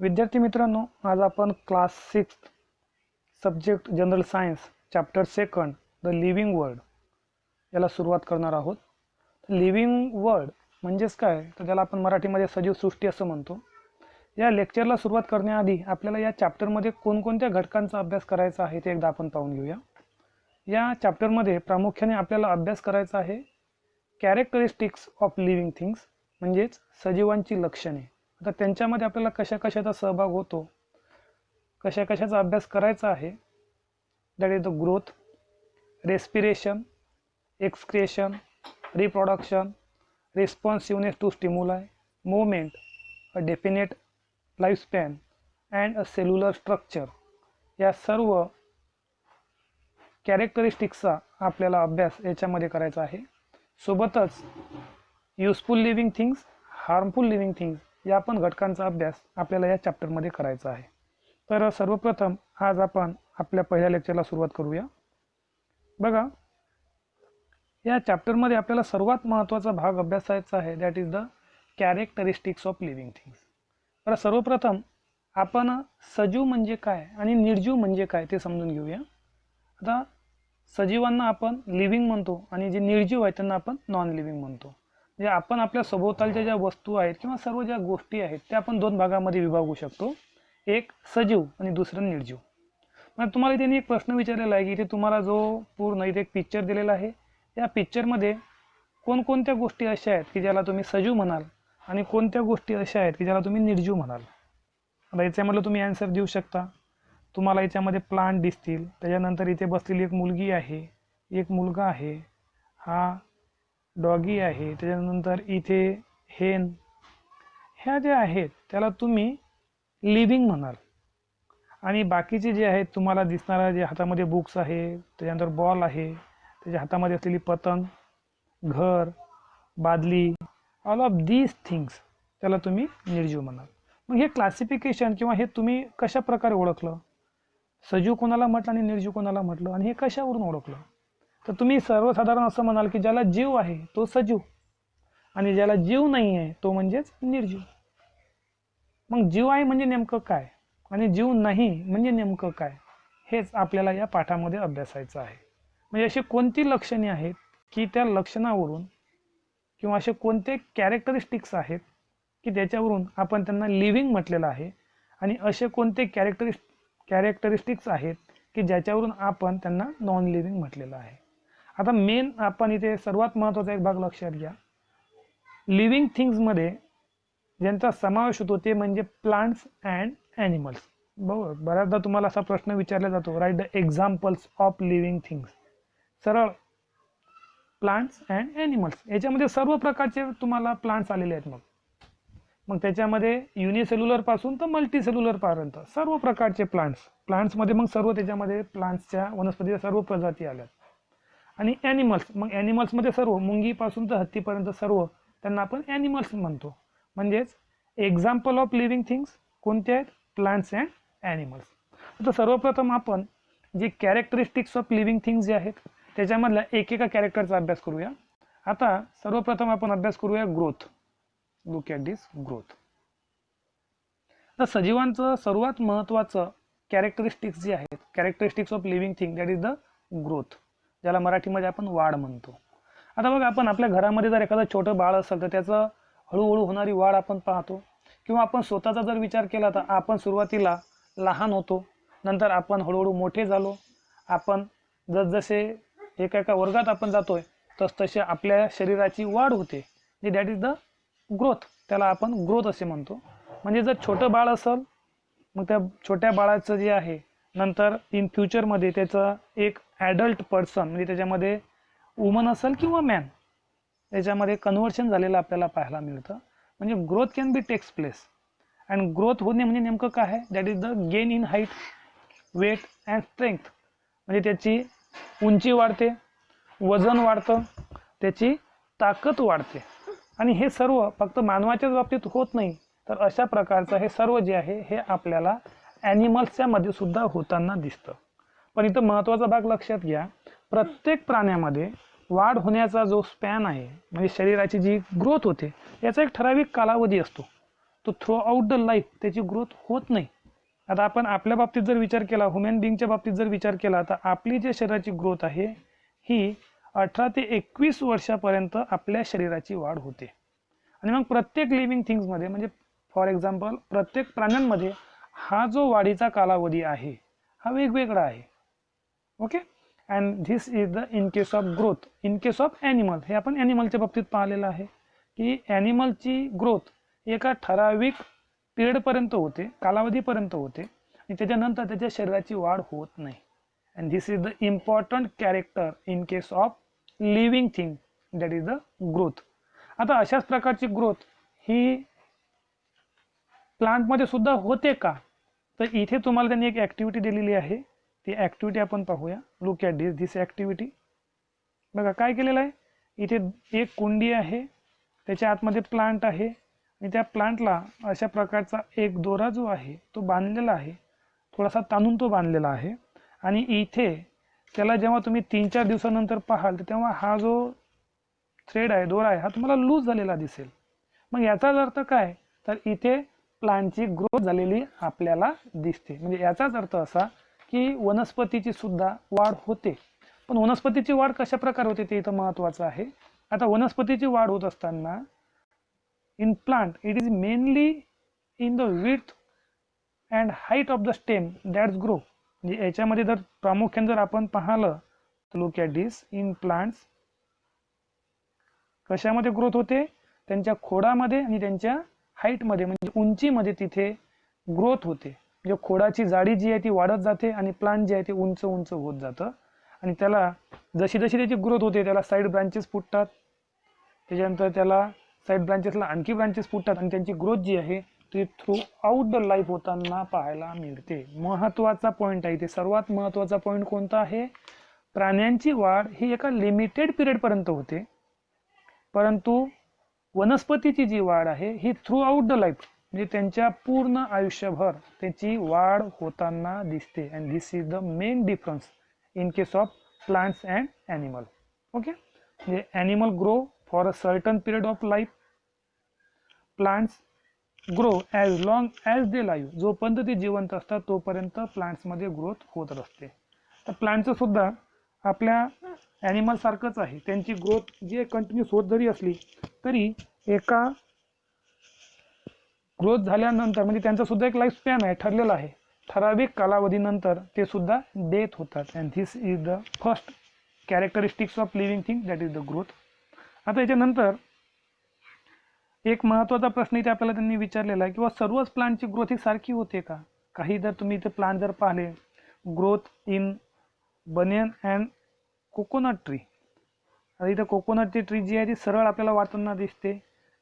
विद्यार्थी मित्रांनो, आज आपण class 6 subject general science chapter 2 the living world याला सुरुवात करणार आहोत. लिव्हिंग वर्ल्ड म्हणजेच काय, तर त्याला आपण मराठीमध्ये सजीव सृष्टी असं म्हणतो. या लेक्चरला सुरुवात करण्याआधी आपल्याला या चॅप्टरमध्ये कोणकोणत्या घटकांचा अभ्यास करायचा आहे ते एकदा आपण पाहून घेऊया. या चॅप्टरमध्ये प्रामुख्याने आपल्याला अभ्यास करायचा आहे कॅरेक्टरिस्टिक्स ऑफ लिव्हिंग थिंग्स, म्हणजेच सजीवांची लक्षणे. आता त्यांच्यामध्ये आपल्याला कशा कशाचा सहभाग होतो, कशा कशाचा अभ्यास करायचा आहे. That is the growth, respiration, excretion, reproduction, responsiveness to stimuli, movement, a definite lifespan and a cellular structure. या सर्व कॅरेक्टरिस्टिक्सचा आपल्याला अभ्यास याच्यामध्ये करायचा आहे. सोबतच useful living things, harmful living things या पण घटकांचा अभ्यास आपल्याला या चॅप्टरमध्ये करायचा आहे. तर सर्वप्रथम आज आपण आपल्या पहिल्या लेक्चरला सुरुवात करूया. बघा, या चॅप्टरमध्ये आपल्याला सर्वात महत्त्वाचा भाग अभ्यासायचा आहे, that is the characteristics of living things. तर सर्वप्रथम आपण सजीव म्हणजे काय आणि निर्जीव म्हणजे काय ते समजून घेऊया. आता सजीवांना आपण लिव्हिंग म्हणतो आणि जे निर्जीव आहेत त्यांना आपण नॉन लिव्हिंग म्हणतो. जे आपण आपल्या सभोवतालच्या ज्या वस्तू आहेत किंवा सर्व ज्या गोष्टी आहेत त्या आपण दोन भागामध्ये विभागू शकतो, एक सजीव आणि दुसरं निर्जीव. मग तुम्हाला त्यांनी एक प्रश्न विचारलेला आहे की इथे तुम्हाला जो पूर्ण इथे एक पिक्चर दिलेला आहे, या पिक्चरमध्ये कोणकोणत्या गोष्टी अशा आहेत की ज्याला तुम्ही सजीव म्हणाल आणि कोणत्या गोष्टी अशा आहेत की ज्याला तुम्ही निर्जीव म्हणाल. आता याच्यामधलं तुम्ही आन्सर देऊ शकता. तुम्हाला याच्यामध्ये प्लांट दिसतील, त्याच्यानंतर इथे बसलेली एक मुलगी आहे, एक मुलगा आहे, हा डॉगी आहे, त्याच्यानंतर इथे हेन. ह्या ज्या आहेत त्याला तुम्ही लिव्हिंग म्हणाल. आणि बाकीचे जे आहेत तुम्हाला दिसणारा जे हातामध्ये बुक्स आहे, त्याच्यानंतर बॉल आहे, त्याच्या हातामध्ये असलेली पतंग, घर, बादली, ऑल ऑफ दीज थिंग्स त्याला तुम्ही निर्जीव म्हणाल. मग हे क्लासिफिकेशन किंवा हे तुम्ही कशा प्रकारे ओळखलं, सजीव कोणाला म्हटलं आणि निर्जीव कोणाला म्हटलं, आणि हे कशावरून ओळखलं? तर तुम्ही सर्वसाधारण असं म्हणाल की ज्याला जीव आहे तो सजीव आणि ज्याला जीव नाही आहे तो म्हणजेच निर्जीव. मग जीव आहे म्हणजे नेमकं काय आणि जीव नाही म्हणजे नेमकं काय, हेच आपल्याला या पाठामध्ये अभ्यासायचं आहे. म्हणजे अशी कोणती लक्षणे आहेत की त्या लक्षणावरून किंवा असे कोणते कॅरेक्टरिस्टिक्स आहेत की त्याच्यावरून आपण त्यांना लिव्हिंग म्हटलेलं आहे, आणि असे कोणते कॅरेक्टरिस्टिक्स आहेत की ज्याच्यावरून आपण त्यांना नॉन लिव्हिंग म्हटलेलं आहे. आता मेन आपण इथे सर्वात महत्त्वाचा एक भाग लक्षात घ्या. लिव्हिंग थिंग्समध्ये ज्यांचा समावेश होतो ते म्हणजे प्लांट्स अँड ॲनिमल्स. बऱ्याचदा तुम्हाला असा प्रश्न विचारला जातो, write the examples of living things. सरळ प्लांट्स अँड ॲनिमल्स, याच्यामध्ये सर्व प्रकारचे तुम्हाला प्लांट्स आलेले आहेत. मग त्याच्यामध्ये युनिसेल्युलर पासून तर मल्टीसेल्युलर पर्यंत सर्व प्रकारचे प्लांट्समध्ये मग सर्व त्याच्यामध्ये प्लांट्सच्या वनस्पतीच्या सर्व प्रजाती आल्यात. आणि ॲनिमल्स, मग ॲनिमल्समध्ये सर्व मुंगीपासून तर हत्तीपर्यंत सर्व त्यांना आपण ॲनिमल्स म्हणतो. म्हणजेच एक्झाम्पल ऑफ लिव्हिंग थिंग्स कोणते आहेत? Plants and animals. तर सर्वप्रथम आपण जे कॅरेक्टरिस्टिक्स ऑफ लिव्हिंग थिंग्स जे आहेत त्याच्यामधल्या एकेका कॅरेक्टरचा अभ्यास करूया. आता सर्वप्रथम आपण अभ्यास करूया growth. Look at this growth. तर सजीवांचं सर्वात महत्त्वाचं कॅरेक्टरिस्टिक्स जे आहेत, characteristics of living thing, that is the growth, ज्याला मराठीमध्ये आपण वाढ म्हणतो. आता बघा, आपण आपल्या घरामध्ये जर एखादं छोटं बाळ असेल तर त्याचं हळूहळू होणारी वाढ आपण पाहतो. किंवा आपण स्वतःचा जर विचार केला तर आपण सुरुवातीला लहान होतो, नंतर आपण हळूहळू मोठे झालो. आपण जसजसे एका वर्गात आपण जातोय तसतसे आपल्या शरीराची वाढ होते, जे दॅट इज द ग्रोथ, त्याला आपण ग्रोथ असे म्हणतो. म्हणजे जर छोटं बाळ असेल मग त्या छोट्या बाळाचं जे आहे नंतर इन फ्युचरमध्ये त्याचं एक ॲडल्ट पर्सन, म्हणजे त्याच्यामध्ये वुमन असेल किंवा मॅन, त्याच्यामध्ये कन्व्हर्शन झालेलं आपल्याला पाहायला मिळतं. म्हणजे growth can be takes place. And growth होणे म्हणजे नेमकं काय आहे? That is the gain in height, weight and strength. म्हणजे त्याची उंची वाढते, वजन वाढतं, त्याची ताकद वाढते. आणि हे सर्व फक्त मानवाच्याच बाबतीत होत नाही, तर अशा प्रकारचं हे सर्व जे आहे हे आपल्याला ॲनिमल्सच्या मध्ये सुद्धा होताना दिसतं. पण इथं महत्त्वाचा भाग लक्षात घ्या, प्रत्येक प्राण्यामध्ये वाढ होण्याचा जो स्पॅन आहे, म्हणजे शरीराची जी ग्रोथ होते, याचा एक ठराविक कालावधी असतो. तो थ्रू आउट द लाईफ त्याची ग्रोथ होत नाही. आता आपण आपल्या बाबतीत जर विचार केला, ह्युमन बिंगच्या बाबतीत जर विचार केला, तर आपली जे शरीराची ग्रोथ आहे ही 18 ते 21 वर्षापर्यंत आपल्या शरीराची वाढ होते. आणि मग प्रत्येक लिव्हिंग थिंग्समध्ये, म्हणजे फॉर एक्झाम्पल प्रत्येक प्राण्यांमध्ये हा जो वाढीचा कालावधी आहे हा वेगवेगळा आहे. Okay, and this is the in case of growth. In case of animal, हे आपण ॲनिमलच्या बाबतीत पाहिलेलं आहे की ॲनिमलची ग्रोथ एका ठराविक पिरियडपर्यंत होते, कालावधीपर्यंत होते, आणि त्याच्यानंतर त्याच्या शरीराची वाढ होत नाही. And this is the important character in case of living thing, that is the growth. आता अशाच प्रकारची ग्रोथ ही प्लांटमध्ये सुद्धा होते का? तर इथे तुम्हाला त्यांनी एक ॲक्टिव्हिटी दिलेली आहे, ती ॲक्टिव्हिटी आपण पाहूया. Look at this activity. बघा काय केलेलं आहे, इथे एक कुंडी आहे, त्याच्या आतमध्ये प्लांट आहे, आणि त्या प्लांटला अशा प्रकारचा एक दोरा जो आहे तो बांधलेला आहे, थोडासा ताणून तो बांधलेला आहे. आणि इथे त्याला जेव्हा तुम्ही 3-4 दिवसानंतर पाहाल तर तेव्हा हा जो थ्रेड आहे, दोरा आहे, हा तुम्हाला लूज झालेला दिसेल. मग याचाच अर्थ काय, तर इथे प्लांटची ग्रोथ झालेली आपल्याला दिसते. म्हणजे याचाच अर्थ असा की वनस्पतीची सुद्धा वाढ होते. पण वनस्पतीची वाढ कशा प्रकारे होते ते इथं महत्त्वाचं आहे. आता वनस्पतीची वाढ होत असताना in plant it is mainly in the width and height of the stem that's grow. म्हणजे याच्यामध्ये जर प्रामुख्याने जर आपण पाहिलं तर look at this, in plants कशामध्ये ग्रोथ होते, त्यांच्या खोडामध्ये आणि त्यांच्या हाईटमध्ये, म्हणजे उंचीमध्ये तिथे ग्रोथ होते. म्हणजे खोडाची जाडी जी आहे ती वाढत जाते आणि प्लांट जे आहे ते उंच उंच होत जातं. आणि त्याला जशी जशी त्याची ग्रोथ होते त्याला साईड ब्रांचेस फुटतात, त्याच्यानंतर त्याला साईड ब्रांचेसला आणखी ब्रांचेस फुटतात, आणि त्यांची ग्रोथ जी आहे ती थ्रू आउट द लाईफ होताना पाहायला मिळते. महत्त्वाचा पॉईंट आहे, ते सर्वात महत्त्वाचा पॉईंट कोणता आहे, प्राण्यांची वाढ ही एका लिमिटेड पिरियडपर्यंत होते, परंतु वनस्पतीची जी वाढ आहे ही थ्रू आउट द लाईफ, म्हणजे त्यांच्या पूर्ण आयुष्यभर त्याची वाढ होताना दिसते. And this is the main difference in case of plants and animal. Okay, म्हणजे animal grow for a certain period of life, plants grow as long as they live. जोपर्यंत ते जिवंत असतात तोपर्यंत प्लांट्समध्ये ग्रोथ होत असते. तर प्लांटचं सुद्धा आपल्या ॲनिमल सारखंच आहे, त्यांची ग्रोथ जी कंटिन्यूस होत जरी असली तरी एका ग्रोथ झाल्यानंतर, म्हणजे त्यांचा सुद्धा एक लाईफ स्पॅन आहे, ठरलेला आहे, ठराविक कालावधीनंतर ते सुद्धा डेथ होतात. And this is the first characteristics of living thing, that is the growth. आता याच्यानंतर एक महत्त्वाचा प्रश्न इथे आपल्याला त्यांनी विचारलेला आहे, किंवा सर्वच प्लांटची ग्रोथ ही सारखी होते का? काही जर तुम्ही इथे प्लांट जर पाहिले, growth in banian and coconut tree. आता इथं कोकोनटची ट्री जी आहे ती सरळ आपल्याला वाढताना दिसते.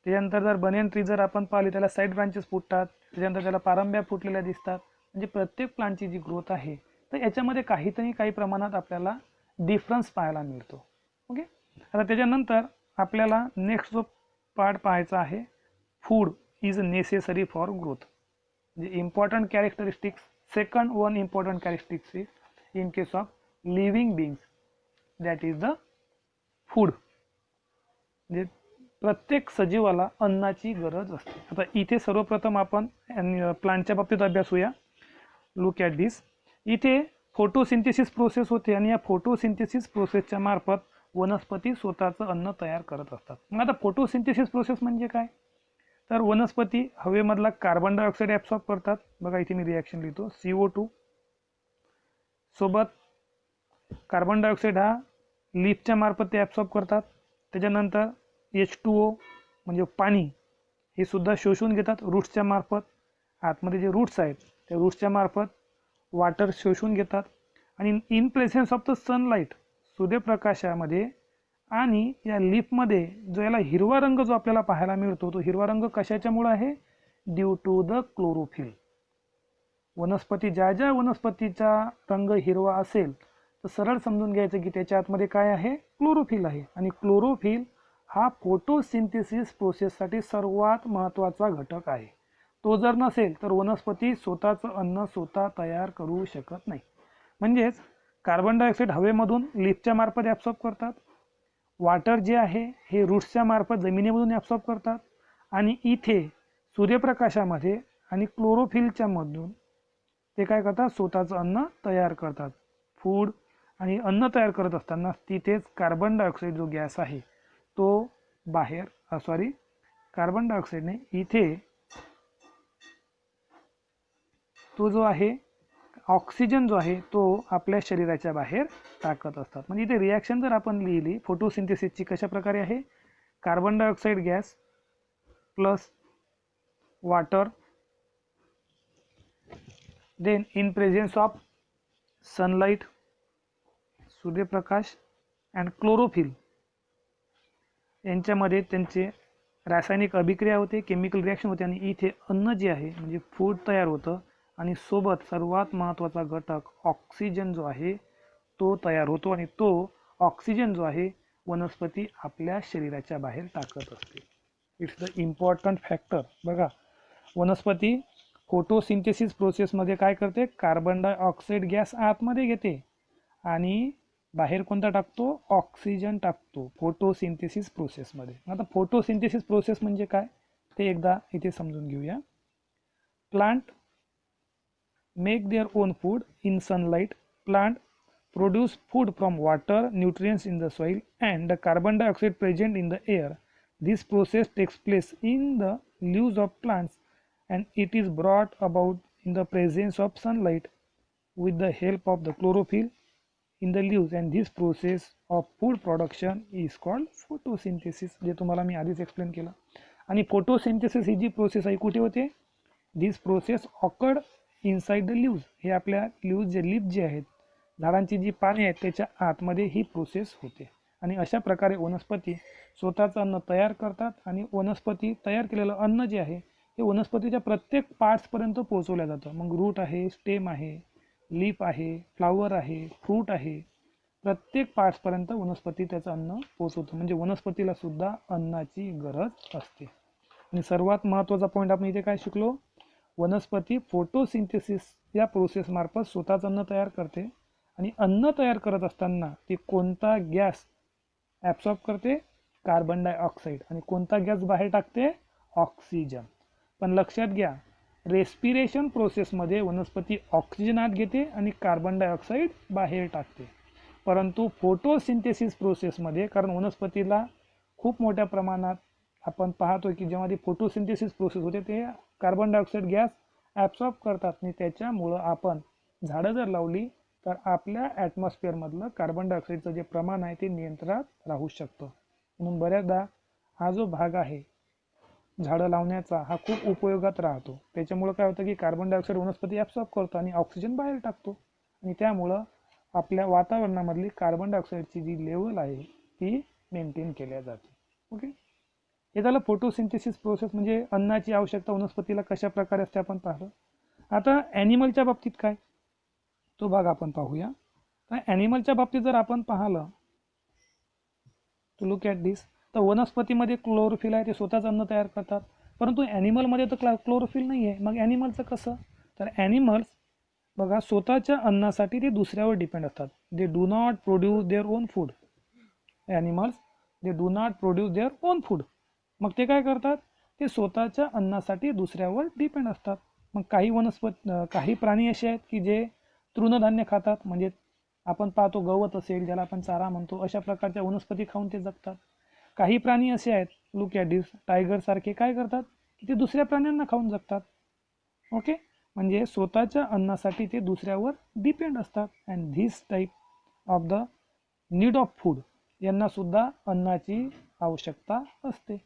त्याच्यानंतर जर बनियन ट्री जर आपण पाहिली त्याला साईड ब्रांचेस फुटतात, त्याच्यानंतर त्याला पारंब्या फुटलेल्या दिसतात. म्हणजे प्रत्येक प्लांटची जी ग्रोथ आहे तर याच्यामध्ये काहीतरी काही प्रमाणात आपल्याला डिफरन्स पाहायला मिळतो. ओके, आता त्याच्यानंतर आपल्याला नेक्स्ट जो पार्ट पाहायचा आहे, food is necessary for growth. म्हणजे important characteristics, second one important characteristics is in case of living beings, that is the food. म्हणजे प्रत्येक सजीवाला अन्नाची गरज असते. आता इथे सर्वप्रथम आपण प्लांटच्या बाबतीत अभ्यासूया. लुक ॲट दिस. इथे फोटोसिंथेसिस प्रोसेस होते, आणि या फोटोसिंथेसिस प्रोसेसच्या मार्फत वनस्पती स्वतःचं अन्न तयार करत असतात. मग आता फोटोसिंथेसिस प्रोसेस म्हणजे काय, तर वनस्पती हवेमधला कार्बन डायऑक्साईड ॲब्सॉर्ब करतात. बघा इथे मी रिॲक्शन लिहितो, CO2 सोबत कार्बन डायऑक्साईड हा लीफच्या मार्फत ते ॲब्सॉर्ब करतात. त्याच्यानंतर H2O म्हणजे पाणी हे सुद्धा शोषून घेतात रूट्सच्या मार्फत. आतमध्ये जे रूट्स आहेत त्या रूट्सच्या मार्फत वॉटर शोषून घेतात. आणि in presence of the sunlight, सूर्यप्रकाशामध्ये आणि या लीफमध्ये जो याला हिरवा रंग जो आपल्याला पाहायला मिळतो, तो हिरवा रंग कशाच्यामुळे आहे, ड्यू टू द क्लोरोफिल. वनस्पती ज्या वनस्पतीचा रंग हिरवा असेल तर सरळ समजून घ्यायचं की त्याच्या आतमध्ये काय आहे, क्लोरोफिल आहे. आणि क्लोरोफिल हा फोटोसिंथेसिस प्रोसेससाठी सर्वात महत्त्वाचा घटक आहे. तो जर नसेल तर वनस्पती स्वतःचं अन्न स्वतः तयार करू शकत नाही. म्हणजेच कार्बन डायऑक्साईड हवेमधून लीफच्या मार्फत ॲब्सॉर्ब करतात, वॉटर जे आहे हे रूट्सच्या मार्फत जमिनीमधून ॲब्सॉर्ब करतात, आणि इथे सूर्यप्रकाशामध्ये आणि क्लोरोफिलच्या मधून ते काय करतात, स्वतःचं अन्न तयार करतात. फूड आणि अन्न तयार करत असताना तिथेच कार्बन डायऑक्साईड जो गॅस आहे तो बाहेर कार्बन डायऑक्साईडने इथे तो जो आहे ऑक्सिजन जो आहे तो आपल्या शरीराच्या बाहेर टाकत असतात. म्हणजे इथे रिॲक्शन जर आपण लिहिली फोटोसिंथेसिसची कशा प्रकारे आहे, carbon dioxide gas plus water, then in presence of sunlight सूर्यप्रकाश अँड क्लोरोफिल यांच्यामध्ये त्यांचे रासायनिक अभिक्रिया होते, केमिकल रिॲक्शन होते आणि इथे अन्न जे आहे म्हणजे फूड तयार होतं आणि सोबत सर्वात महत्त्वाचा घटक ऑक्सिजन जो आहे तो तयार होतो आणि तो ऑक्सिजन जो आहे वनस्पती आपल्या शरीराच्या बाहेर टाकत असते. It's the important factor. बघा, वनस्पती फोटोसिंथेसिस प्रोसेसमध्ये काय करते, कार्बन डायऑक्साईड गॅस आतमध्ये घेते आणि बाहेर कोणता टाकतो, ऑक्सिजन टाकतो फोटोसिंथेसिस प्रोसेसमध्ये. आता फोटोसिंथेसिस प्रोसेस म्हणजे काय ते एकदा इथे समजून घेऊया. Plant make their own food in sunlight. Plant produce food from water, nutrients in the soil and the carbon dioxide present in the air. This process takes place in the leaves of plants and it is brought about in the presence of sunlight with the help of the chlorophyll in the leaves, and this process of food production is called photosynthesis. जे तुम्हाला मी आधीच explain केलं. आणि photosynthesis ही जी process आहे कुठे होते, this process occurred inside the leaves. हे आपल्या लीव्ज जे लीफ जे आहेत झाडांची जी पाने आहेत त्याच्या आतमध्ये ही प्रोसेस होते आणि अशा प्रकारे वनस्पती स्वतःचं अन्न तयार करतात आणि वनस्पती तयार केलेलं अन्न जे आहे ते वनस्पतीच्या प्रत्येक पार्ट्सपर्यंत पोहोचवलं जातं. मग रूट आहे, स्टेम आहे, लीफ आहे, फ्लावर आहे, फ्रूट आहे, प्रत्येक पार्ट्सपर्यंत वनस्पती त्याचं अन्न पोहोचवतो. म्हणजे वनस्पतीला सुद्धा अन्नाची गरज असते. आणि सर्वात महत्त्वाचा पॉईंट आपण इथे काय शिकलो, वनस्पती फोटोसिंथेसिस या प्रोसेसमार्फत स्वतःचं अन्न तयार करते आणि अन्न तयार करत असताना ती कोणता गॅस ॲब्सॉर्ब करते, कार्बन डायऑक्साईड, आणि कोणता गॅस बाहेर टाकते, ऑक्सिजन. पण लक्षात घ्या, रेस्पिरेशन प्रोसेसमध्ये वनस्पती ऑक्सिजन आत घेते आणि कार्बन डायऑक्साईड बाहेर टाकते. परंतु फोटोसिंथेसिस प्रोसेसमध्ये, कारण वनस्पतीला खूप मोठ्या प्रमाणात आपण पाहतो की जेव्हा ती फोटोसिंथेसिस प्रोसेस होते ते कार्बन डायऑक्साईड गॅस ॲब्सॉर्ब करतात आणि त्याच्यामुळं आपण झाडं जर लावली तर आपल्या ॲटमॉस्फिअरमधलं कार्बन डायऑक्साईडचं जे प्रमाण आहे ते नियंत्रणात राहू शकतं. म्हणून बऱ्याचदा हा जो भाग आहे झाडं लावण्याचा हा खूप उपयोगात राहतो. त्याच्यामुळं काय होतं की कार्बन डायऑक्साईड वनस्पती ॲब्सॉर्ब करतो आणि ऑक्सिजन बाहेर टाकतो आणि त्यामुळं आपल्या वातावरणामधली कार्बन डायऑक्साईडची जी लेवल आहे ती मेंटेन केल्या जाते. ओके, हे झालं फोटोसिंथेसिस प्रोसेस म्हणजे अन्नाची आवश्यकता वनस्पतीला कशा प्रकारे असते आपण पाहिलं. आता ॲनिमलच्या बाबतीत काय तो भाग आपण पाहूया. तर ॲनिमलच्या बाबतीत जर आपण पाहिलं टू लुक ॲट दिस, तर वनस्पतीमध्ये क्लोरोफिल आहे, ते स्वतःच अन्न तयार करतात. परंतु ॲनिमलमध्ये तर क्लोरोफिल नाही आहे. मग ॲनिमलचं कसं, तर ॲनिमल्स बघा स्वतःच्या अन्नासाठी ते दुसऱ्यावर डिपेंड असतात. They do not produce their own food. Animals they do not produce their own food. मग ते काय करतात, ते स्वतःच्या अन्नासाठी दुसऱ्यावर डिपेंड असतात. मग काही प्राणी असे आहेत की जे तृणधान्य खातात, म्हणजे आपण पाहतो गवत असेल ज्याला आपण चारा म्हणतो, अशा प्रकारच्या वनस्पती खाऊन ते जगतात. काही प्राणी असे आहेत, लुक ॲट दिस, टायगर सारखे काय करतात की ते दुसऱ्या प्राण्यांना खाऊन जगतात. ओके, म्हणजे स्वतःच्या अन्नासाठी ते दुसऱ्यावर डिपेंड असतात. And this type of the need of food, यांना सुद्धा अन्नाची आवश्यकता असते.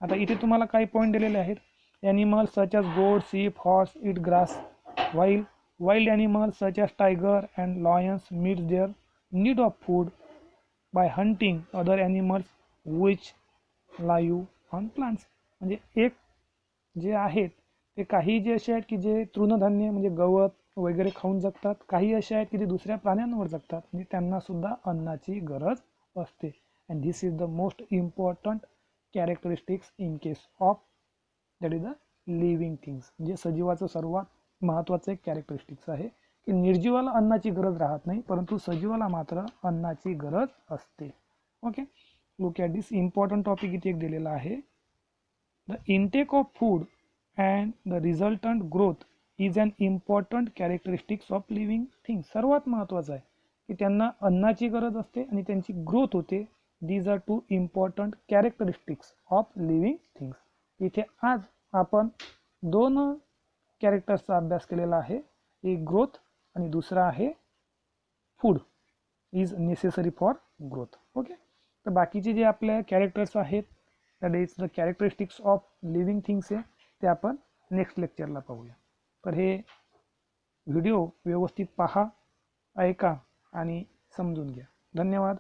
आता इथे तुम्हाला काही पॉईंट दिलेले आहेत. ॲनिमल्स सच ॲज गोट, ship, horse it grass, while wild animals such as tiger and lions meet their need of food by hunting other animals which live on plants. म्हणजे एक जे आहेत ते काही जे असे आहेत की जे तृणधान्य म्हणजे गवत वगैरे खाऊन जगतात, काही असे आहेत की ते दुसऱ्या प्राण्यांवर जगतात म्हणजे त्यांना सुद्धा अन्नाची गरज असते. And this is the most important characteristics in case of that is the living things. जे सजीवाचं सर्वात महत्त्वाचं एक कॅरेक्टरिस्टिक्स आहे की निर्जीवाला अन्नाची गरज राहत नाही, परंतु सजीवाला मात्र अन्नाची गरज असते. Okay, look at this important topic इथे एक दिलेला आहे. The intake of food and the resultant growth is an important characteristics of living things. सर्वात महत्त्वाचं आहे की त्यांना अन्नाची गरज असते आणि त्यांची ग्रोथ होते. These are two important characteristics of living things. इथे आज आपण दोन कॅरेक्टर्सचा अभ्यास केलेला आहे. एक ग्रोथ आणि दुसरा आहे food is necessary for growth. Okay, तर बाकीचे जे आपल्या कॅरेक्टर्स आहेत that is the characteristics of living things आहे ते आपण नेक्स्ट लेक्चरला पाहूया. तर हे व्हिडिओ व्यवस्थित पहा, ऐका आणि समजून घ्या. धन्यवाद.